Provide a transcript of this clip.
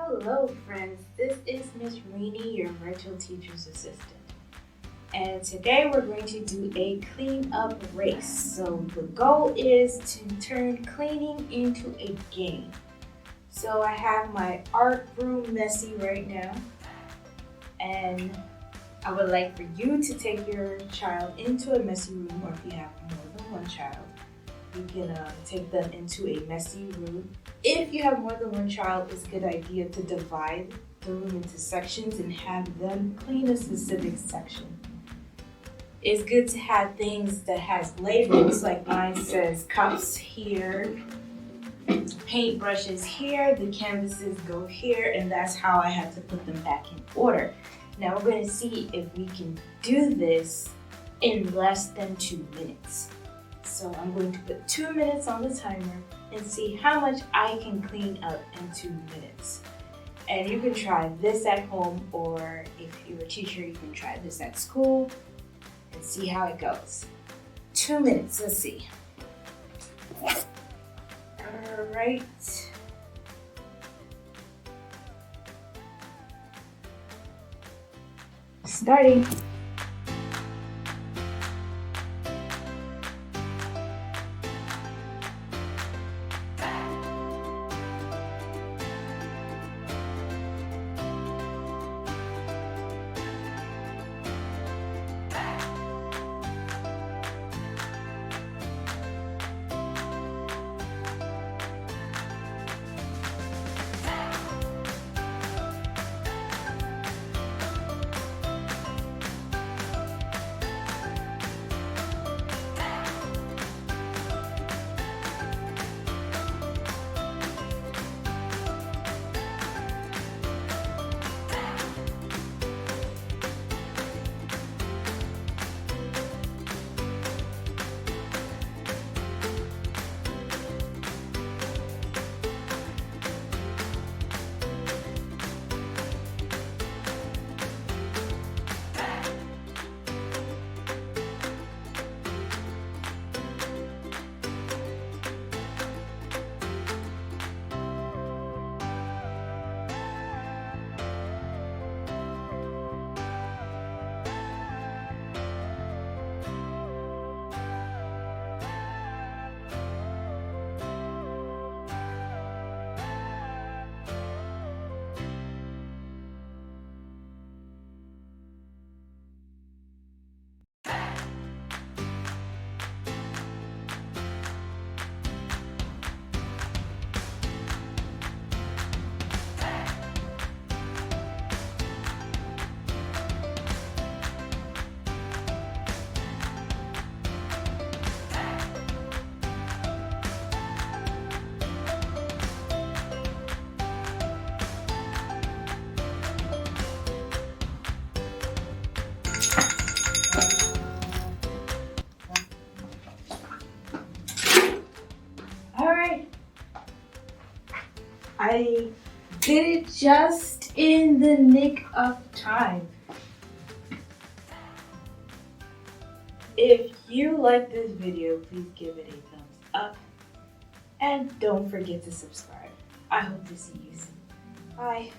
Hello friends, this is Miss Rainey, your virtual teacher's assistant. And today we're going to do a cleanup race. So the goal is to turn cleaning into a game. So I have my art room messy right now. And I would like for you to take your child into a messy room, or if you have more than one child, you can take them into a messy room. If you have more than one child, it's a good idea to divide the room into sections and have them clean a specific section. It's good to have things that has labels, like mine says cups here, paint brushes here, the canvases go here, and that's how I had to put them back in order. Now we're going to see if we can do this in less than 2 minutes. So I'm going to put 2 minutes on the timer and see how much I can clean up in 2 minutes. And you can try this at home, or if you're a teacher, you can try this at school and see how it goes. 2 minutes, let's see. All right. Starting. I did it just in the nick of time. If you like this video, please give it a thumbs up. And don't forget to subscribe. I hope to see you soon. Bye.